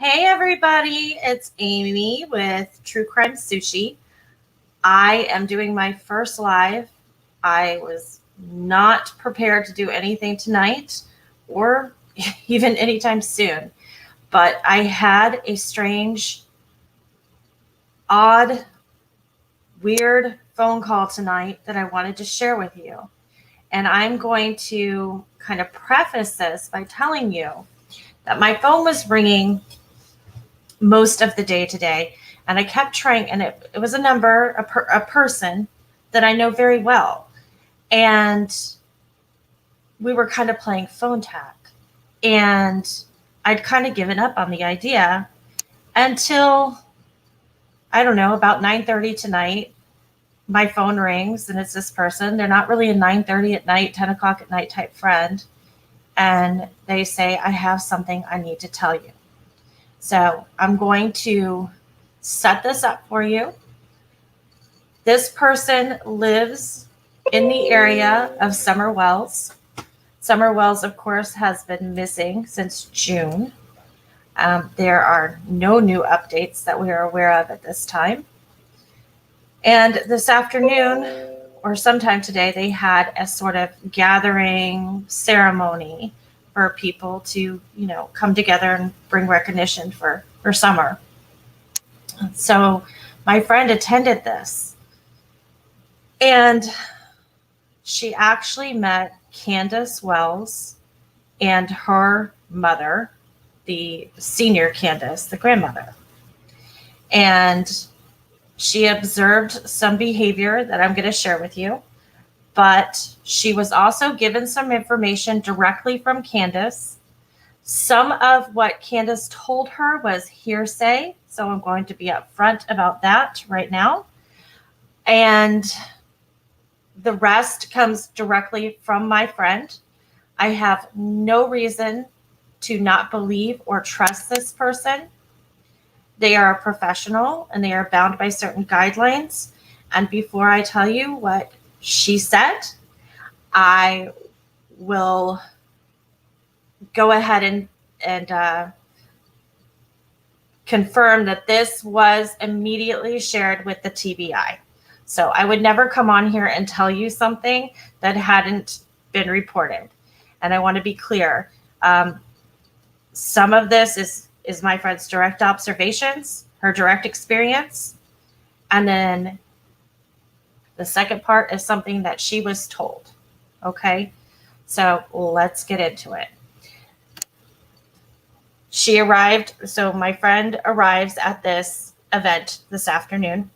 Hey everybody, it's Amy with True Crime Sushi. I am doing my first live. I was not prepared to do anything tonight or even anytime soon, but I had a strange, odd, weird phone call tonight that I wanted to share with you. And I'm going to kind of preface this by telling you that my phone was ringing most of the day today, and I kept trying, and it was a number, a person that I know very well, and we were kind of playing phone tag, and I'd kind of given up on the idea until, I don't know, about 9:30 tonight. My phone rings, and it's this person. They're not really a 9:30 at night, 10 o'clock at night type friend, and they say, I have something I need to tell you. So I'm going to set this up for you. This person lives in the area of Summer Wells. Summer Wells, of course, has been missing since June. There are no new updates that we are aware of at this time. And this afternoon, or sometime today, they had a sort of gathering ceremony for people to, come together and bring recognition for Summer. So my friend attended this, and she actually met Candace Wells and her mother, the senior Candace, the grandmother. And she observed some behavior that I'm going to share with you, but she was also given some information directly from Candace. Some of what Candace told her was hearsay, so I'm going to be upfront about that right now. And the rest comes directly from my friend. I have no reason to not believe or trust this person. They are a professional and they are bound by certain guidelines. And before I tell you what she said, I will go ahead and confirm that this was immediately shared with the TBI. So I would never come on here and tell you something that hadn't been reported. And I want to be clear. Some of this is my friend's direct observations, her direct experience. And then the second part is something that she was told. Okay, so let's get into it. She arrived, so my friend arrives at this event this afternoon,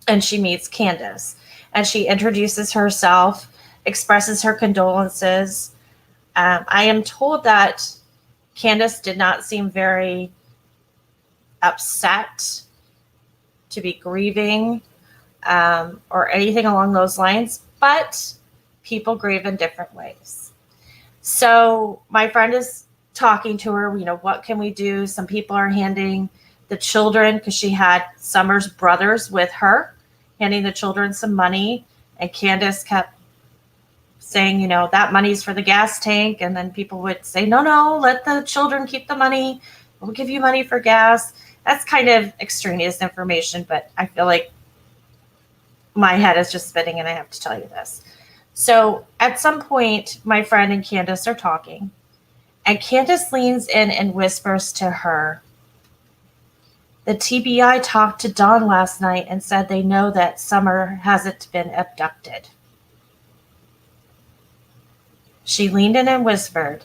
and she meets Candace. And she introduces herself, expresses her condolences. I am told that Candace did not seem very upset, to be grieving, or anything along those lines, but people grieve in different ways. So my friend is talking to her, what can we do? Some people are handing the children, because she had Summer's brothers with her, handing the children some money, and Candace kept saying, that money's for the gas tank. And then people would say, no, let the children keep the money. We'll give you money for gas. That's kind of extraneous information, but I feel like my head is just spinning and I have to tell you this. So at some point, my friend and Candace are talking, and Candace leans in and whispers to her, the TBI talked to Dawn last night and said they know that Summer hasn't been abducted. She leaned in and whispered,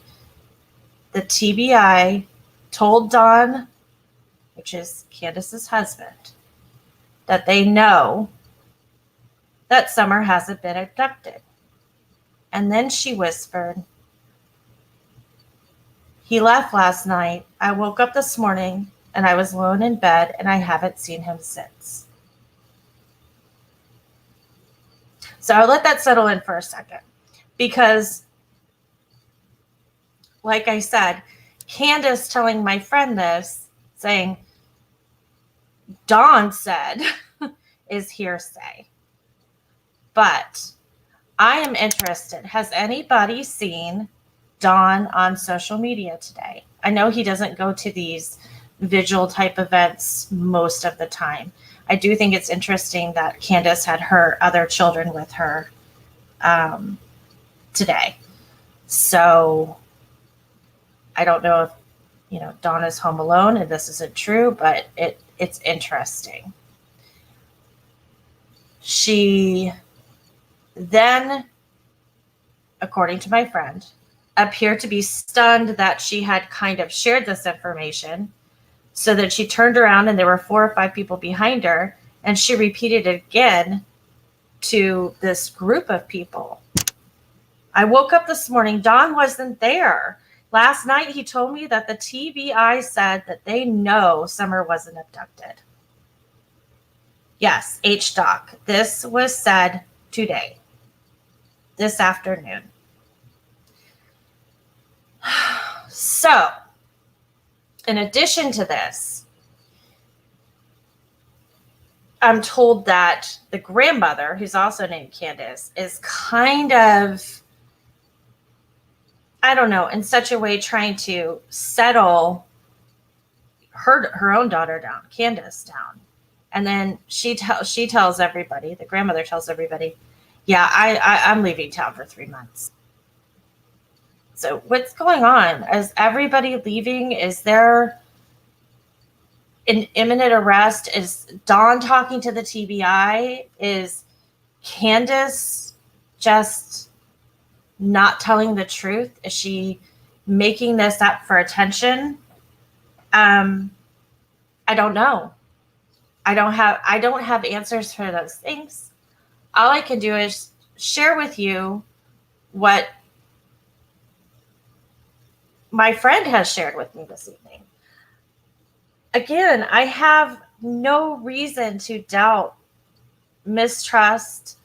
the TBI told Dawn, which is Candace's husband, that they know that Summer hasn't been abducted. And then she whispered, he left last night. I woke up this morning and I was alone in bed and I haven't seen him since. So I'll let that settle in for a second, because like I said, Candace telling my friend this, saying, Dawn said, is hearsay. But I am interested. Has anybody seen Dawn on social media today? I know he doesn't go to these vigil type events most of the time. I do think it's interesting that Candace had her other children with her today. So I don't know if, Dawn is home alone and this isn't true, but it's interesting. She then, according to my friend, appeared to be stunned that she had kind of shared this information, so that she turned around and there were 4 or 5 people behind her, and she repeated it again to this group of people. I woke up this morning, Don wasn't there. Last night he told me that the TBI said that they know Summer wasn't abducted. Yes, H-Doc. This was said today, this afternoon. So, in addition to this, I'm told that the grandmother, who's also named Candace, is kind of, I don't know, in such a way trying to settle her own daughter down, Candace down. And then she tells everybody, the grandmother tells everybody, yeah, I'm leaving town for 3 months. So what's going on? Is everybody leaving? Is there an imminent arrest? Is Dawn talking to the TBI? Is Candace just not telling the truth? Is she making this up for attention? I don't know. I don't have answers for those things. All I can do is share with you what my friend has shared with me this evening. Again, I have no reason to doubt, mistrust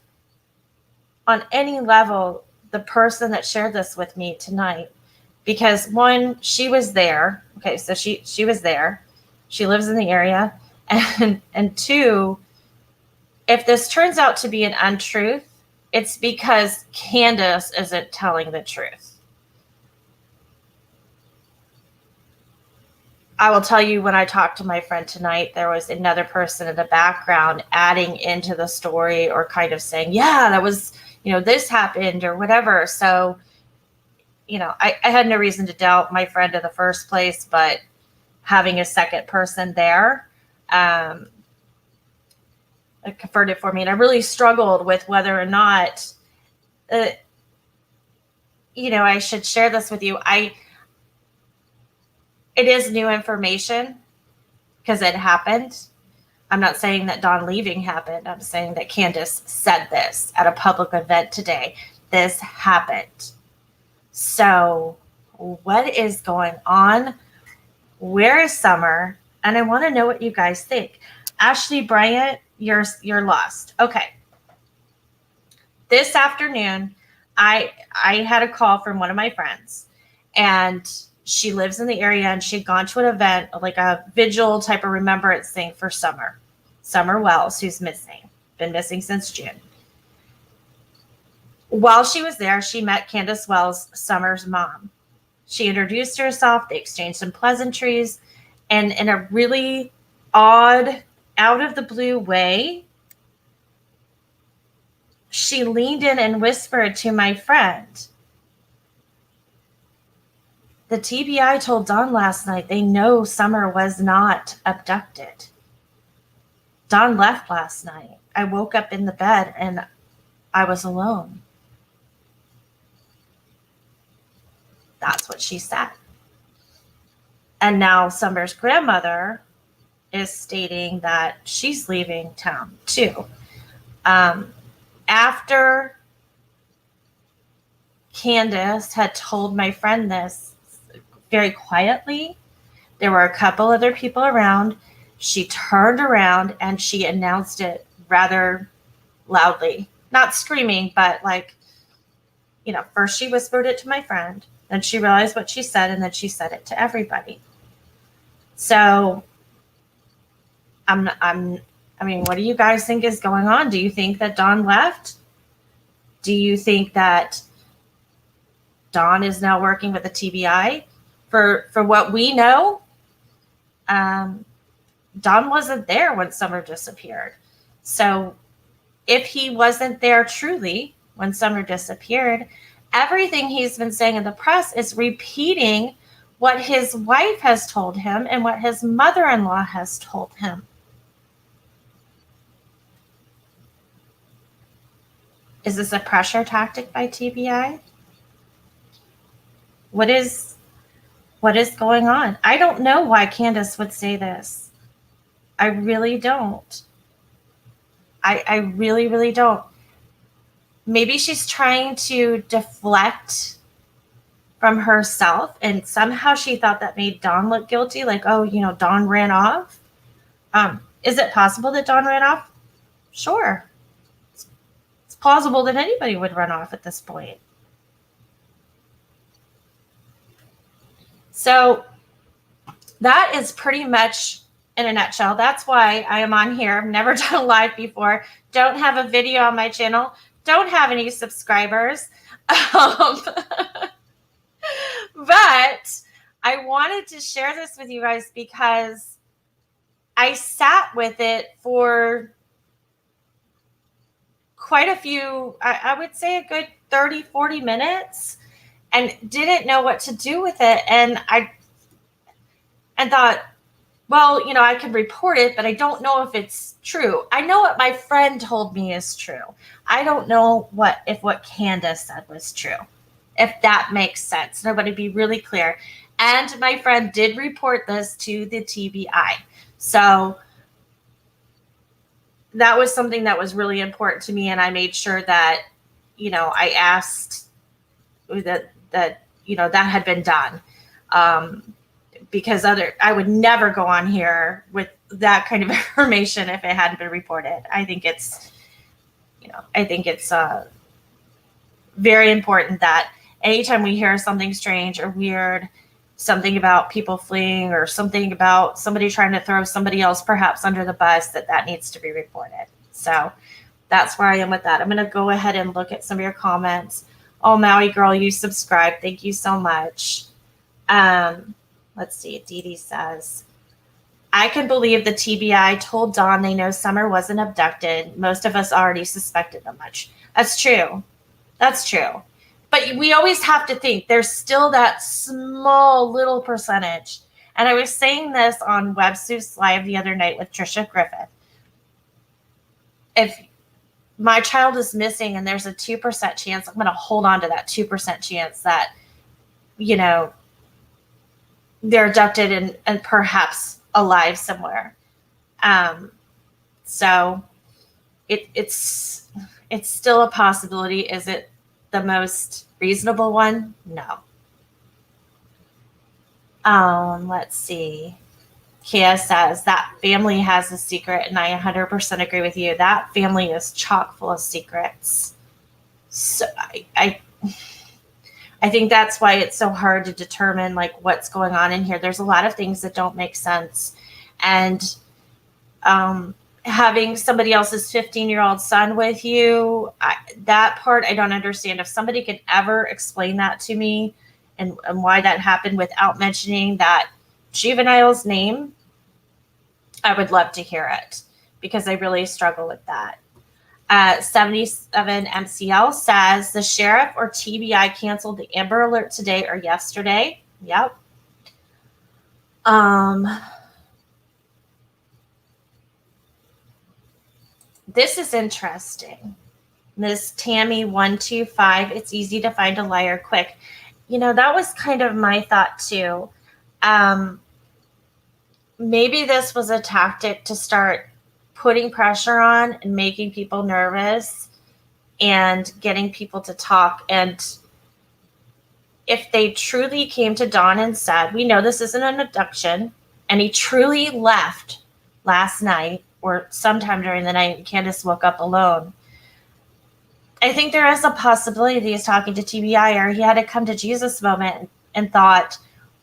on any level the person that shared this with me tonight, because one, she was there. Okay, so she was there. She lives in the area. And two, if this turns out to be an untruth, it's because Candace isn't telling the truth. I will tell you, when I talked to my friend tonight, there was another person in the background adding into the story, or kind of saying, yeah, that was, this happened or whatever. So, I had no reason to doubt my friend in the first place, but having a second person there, it confirmed it for me. And I really struggled with whether or not, I should share this with you. It is new information because it happened. I'm not saying that Dawn leaving happened. I'm saying that Candace said this at a public event today. This happened. So what is going on? Where is Summer? And I want to know what you guys think. Ashley Bryant, you're lost. Okay. This afternoon, I had a call from one of my friends, and she lives in the area, and she'd gone to an event, like a vigil type of remembrance thing for Summer Wells, who's missing, been missing since June. While she was there, she met Candace Wells, Summer's mom. She introduced herself, they exchanged some pleasantries, and in a really odd, out of the blue way, she leaned in and whispered to my friend, the TBI told Dawn last night they know Summer was not abducted. Dawn left last night. I woke up in the bed and I was alone. That's what she said. And now Summer's grandmother is stating that she's leaving town too. After Candace had told my friend this very quietly, there were a couple other people around. She turned around and she announced it rather loudly, not screaming, but first she whispered it to my friend, then she realized what she said, and then she said it to everybody. So what do you guys think is going on? Do you think that Dawn left? Do you think that Dawn is now working with the TBI? for what we know, Don wasn't there when Summer disappeared. So if he wasn't there truly when Summer disappeared, everything he's been saying in the press is repeating what his wife has told him and what his mother-in-law has told him. Is this a pressure tactic by TBI? What is going on? I don't know why Candace would say this. I really don't. I really, really don't. Maybe she's trying to deflect from herself, and somehow she thought that made Dawn look guilty. Like, oh, Dawn ran off. Is it possible that Dawn ran off? Sure. It's plausible that anybody would run off at this point. So that is pretty much in a nutshell. That's why I am on here. I've never done a live before. Don't have a video on my channel. Don't have any subscribers. But I wanted to share this with you guys because I sat with it for quite a few, I would say a good 30, 40 minutes, and didn't know what to do with it. And thought, well, I could report it, but I don't know if it's true. I know what my friend told me is true. I don't know if what Candace said was true, if that makes sense. And I want to be really clear. And my friend did report this to the TBI. So that was something that was really important to me. And I made sure that, I asked that that had been done. Because I would never go on here with that kind of information if it hadn't been reported. I think it's very important that anytime we hear something strange or weird, something about people fleeing or something about somebody trying to throw somebody else perhaps under the bus, that needs to be reported. So that's where I am with that. I'm going to go ahead and look at some of your comments. Oh, Maui girl, you subscribed. Thank you so much. Let's see. Dee Dee says, I can believe the TBI told Dawn they know Summer wasn't abducted. Most of us already suspected them much. That's true. That's true. But we always have to think there's still that small little percentage. And I was saying this on WebSeuss Live the other night with Trisha Griffith. If my child is missing and there's a 2% chance, I'm going to hold on to that 2% chance that, they're abducted and perhaps alive somewhere. So it's still a possibility. Is it the most reasonable one? No. Let's see. Kia says that family has a secret, and I 100% agree with you. That family is chock full of secrets. So I think that's why it's so hard to determine what's going on in here. There's a lot of things that don't make sense. And having somebody else's 15-year-old son with you, that part I don't understand. If somebody could ever explain that to me and why that happened without mentioning that juvenile's name, I would love to hear it because I really struggle with that. 77 MCL says the sheriff or TBI canceled the Amber Alert today or yesterday. Yep. This is interesting. Miss Tammy 125. It's easy to find a liar quick. That was kind of my thought too. Maybe this was a tactic to start putting pressure on and making people nervous and getting people to talk. And if they truly came to Dawn and said, we know this isn't an abduction, and he truly left last night or sometime during the night and Candace woke up alone, I think there is a possibility that he's talking to TBI, or he had a come to Jesus moment and thought,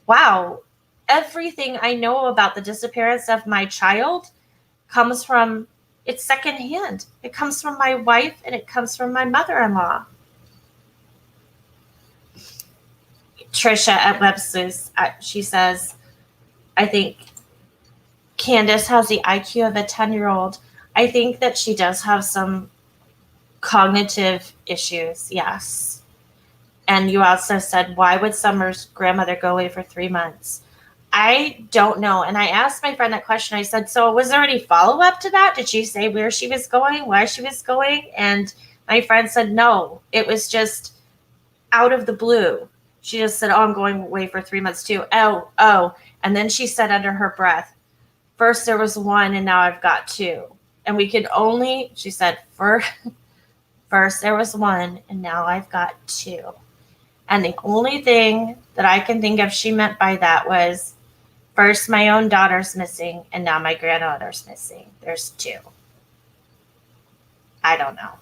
wow, everything I know about the disappearance of my child comes from, it's secondhand. It comes from my wife and it comes from my mother-in-law. Trisha at Websleuth, she says, I think Candace has the IQ of a 10-year-old. I think that she does have some cognitive issues, yes. And you also said, why would Summer's grandmother go away for 3 months? I don't know. And I asked my friend that question. I said, so was there any follow-up to that? Did she say where she was going, why she was going? And my friend said, no, it was just out of the blue. She just said, oh, I'm going away for 3 months too. Oh. And then she said under her breath, first there was one and now I've got two. And we could only, she said, first there was one and now I've got two. And the only thing that I can think of she meant by that was, first my own daughter's missing and now my granddaughter's missing. There's two. I don't know.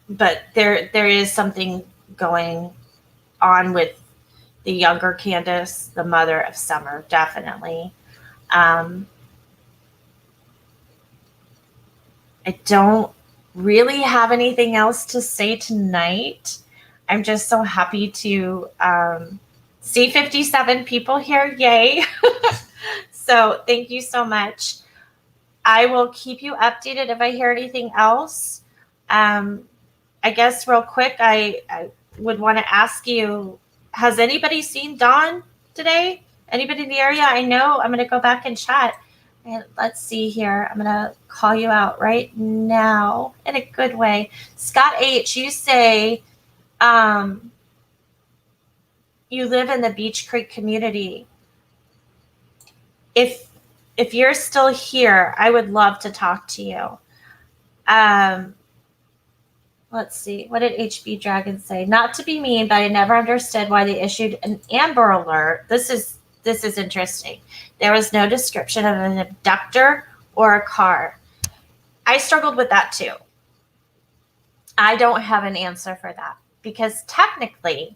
But there is something going on with the younger Candace, the mother of Summer, definitely. I don't really have anything else to say tonight. I'm just so happy to see 57 people here. Yay. So thank you so much. I will keep you updated if I hear anything else. I guess real quick, I would want to ask you, has anybody seen Dawn today? Anybody in the area? I know I'm going to go back and chat. And let's see here. I'm going to call you out right now in a good way. Scott H., you say you live in the Beach Creek community. If you're still here, I would love to talk to you. Let's see. What did HB Dragon say? Not to be mean, but I never understood why they issued an Amber Alert. This is interesting. There was no description of an abductor or a car. I struggled with that too. I don't have an answer for that because technically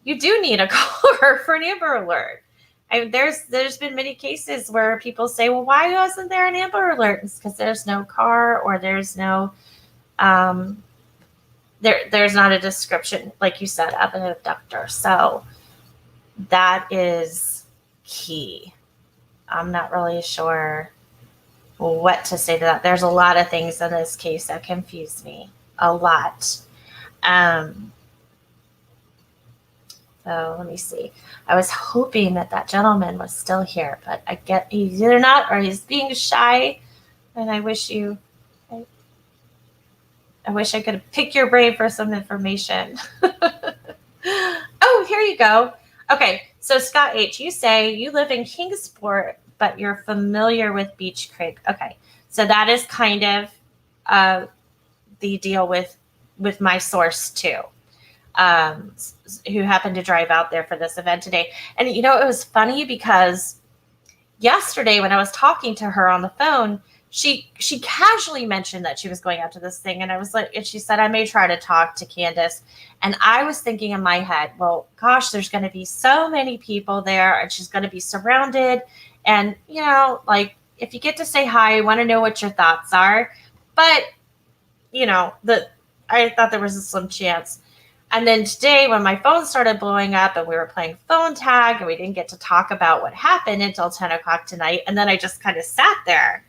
you do need a car for an Amber Alert. There's been many cases where people say, well, why wasn't there an Amber Alert? It's because there's no car or there's no there's not a description, like you said, of an abductor. So that is key. I'm not really sure what to say to that. There's a lot of things in this case that confuse me a lot. So let me see. I was hoping that gentleman was still here, but I get he's either not or he's being shy. And I wish I could pick your brain for some information. Oh, here you go. Okay, so Scott H., you say you live in Kingsport, but you're familiar with Beach Creek. Okay, so that is kind of the deal with my source too, who happened to drive out there for this event today. And it was funny because yesterday when I was talking to her on the phone, she casually mentioned that she was going out to this thing. And I was like, and she said, I may try to talk to Candace. And I was thinking in my head, well, gosh, there's going to be so many people there and she's going to be surrounded. And, like if you get to say hi, I want to know what your thoughts are. But, I thought there was a slim chance. And then today when my phone started blowing up and we were playing phone tag and we didn't get to talk about what happened until 10 o'clock tonight. And then I just kind of sat there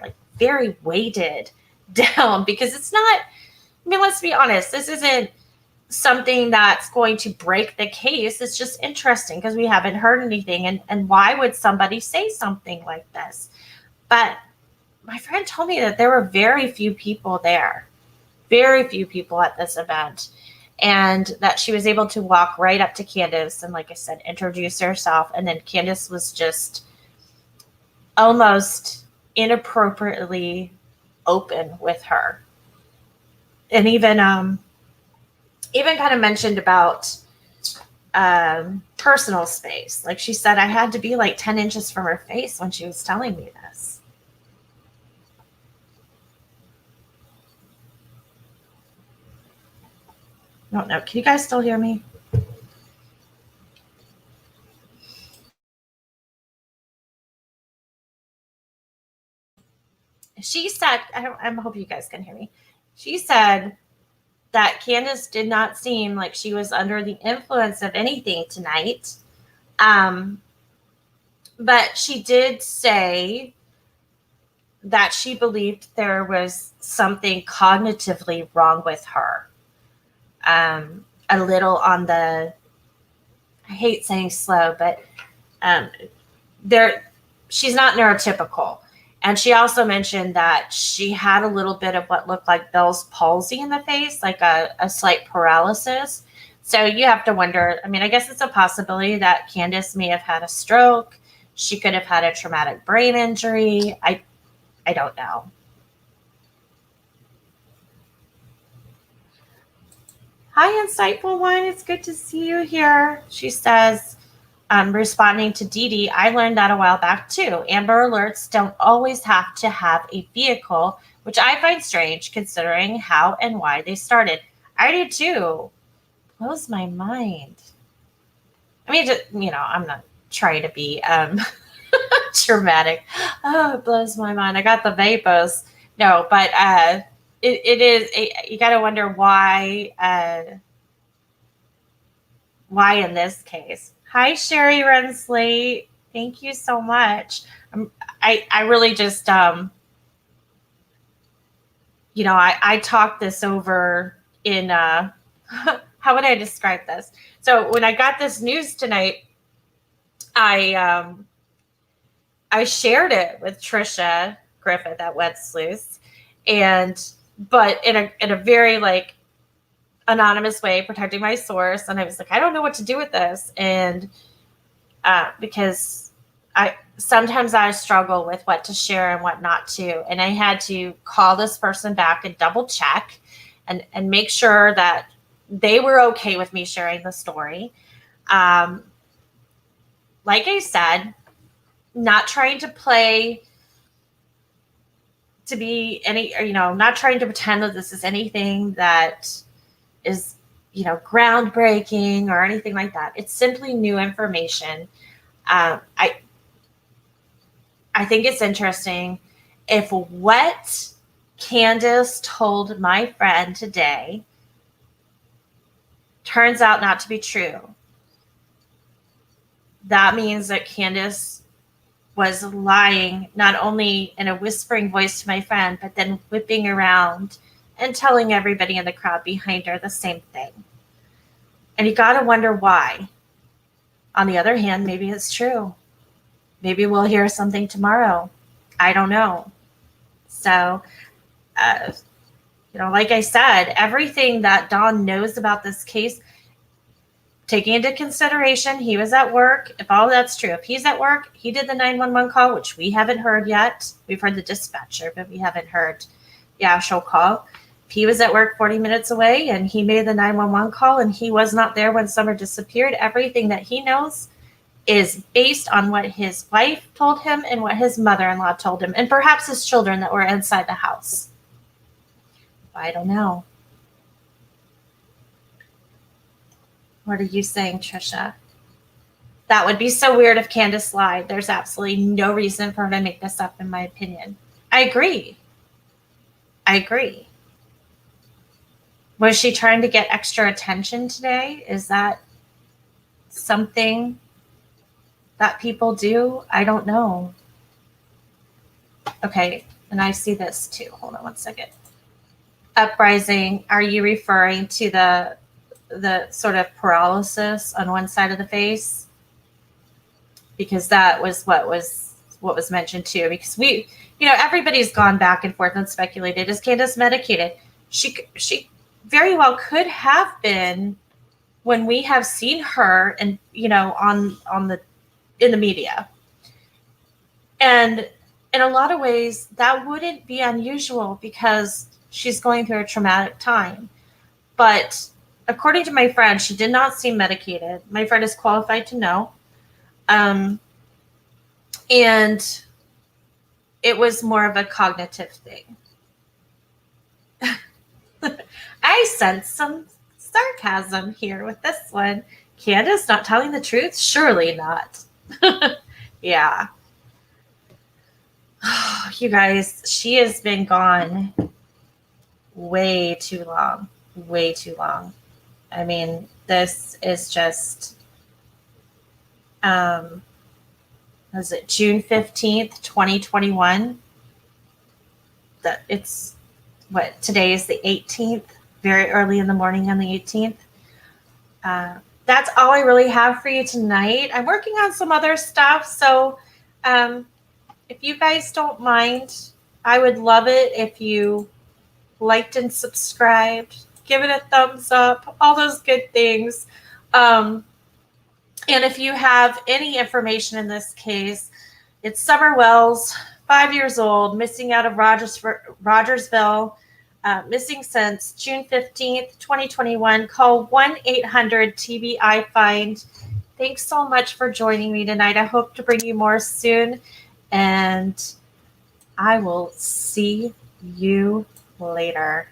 like very weighted down because it's not, let's be honest, this isn't something that's going to break the case. It's just interesting because we haven't heard anything. And why would somebody say something like this? But my friend told me that there were very few people there, very few people at this event, and that she was able to walk right up to Candace and, like I said, introduce herself. And then Candace was just almost inappropriately open with her. And even kind of mentioned about personal space. Like she said, I had to be like 10 inches from her face when she was telling me this. I don't know. Can you guys still hear me? She said, I hope you guys can hear me. She said that Candace did not seem like she was under the influence of anything tonight. But she did say that she believed there was something cognitively wrong with her. A little on the, I hate saying slow, but she's not neurotypical. And she also mentioned that she had a little bit of what looked like Bell's palsy in the face, like a slight paralysis. So you have to wonder, I mean, I guess it's a possibility that Candace may have had a stroke. She could have had a traumatic brain injury. I don't know. Hi, Insightful One. It's good to see you here. She says, responding to Dee Dee, I learned that a while back too. Amber Alerts don't always have to have a vehicle, which I find strange considering how and why they started. I do too. Blows my mind. I mean, just, I'm not trying to be dramatic. Oh, it blows my mind. I got the vapors. No, but it is. You got to wonder why in this case. Hi, Sherry Rensley. Thank you so much. I really just I talked this over in how would I describe this? So when I got this news tonight, I shared it with Trisha Griffith at Wet Sleuths, but in a very like anonymous way, protecting my source. And I was like, I don't know what to do with this, and because sometimes I struggle with what to share and what not to, and I had to call this person back and double check and make sure that they were okay with me sharing the story. Like I said, not trying to play to be any, not trying to pretend that this is anything that is, groundbreaking or anything like that. It's simply new information. I think it's interesting if what Candace told my friend today turns out not to be true. That means that Candace was lying, not only in a whispering voice to my friend, but then whipping around and telling everybody in the crowd behind her the same thing. And you got to wonder why. On the other hand, maybe it's true. Maybe we'll hear something tomorrow. I don't know. So, like I said, everything that Don knows about this case, taking into consideration he was at work, if all that's true, if he's at work, he did the 911 call, which we haven't heard yet. We've heard the dispatcher, but we haven't heard the actual call. If he was at work 40 minutes away and he made the 911 call and he was not there when Summer disappeared, everything that he knows is based on what his wife told him and what his mother-in-law told him, and perhaps his children that were inside the house. I don't know. What are you saying, Trisha? That would be so weird if Candace lied. There's absolutely no reason for her to make this up, in my opinion. I agree. Was she trying to get extra attention today? Is that something that people do? I don't know. Okay, and I see this too. Hold on one second. Uprising, are you referring to the sort of paralysis on one side of the face? Because that was what was mentioned too. Because everybody's gone back and forth and speculated, is Candace medicated? She very well could have been, when we have seen her and in the media. And in a lot of ways, that wouldn't be unusual because she's going through a traumatic time. But according to my friend, she did not seem medicated. My friend is qualified to know. And it was more of a cognitive thing. I sense some sarcasm here with this one. Candace not telling the truth? Surely not. Yeah. You guys, she has been gone way too long, way too long. I mean, this is just, was it June 15th, 2021? That it's what today is the 18th, very early in the morning on the 18th. That's all I really have for you tonight. I'm working on some other stuff, so if you guys don't mind, I would love it if you liked and subscribed, give it a thumbs up, all those good things. And if you have any information in this case, it's Summer Wells, 5 years old, missing out of Rogersville, missing since June 15th, 2021. Call 1-800-TBI-FIND. Thanks so much for joining me tonight. I hope to bring you more soon, and I will see you later.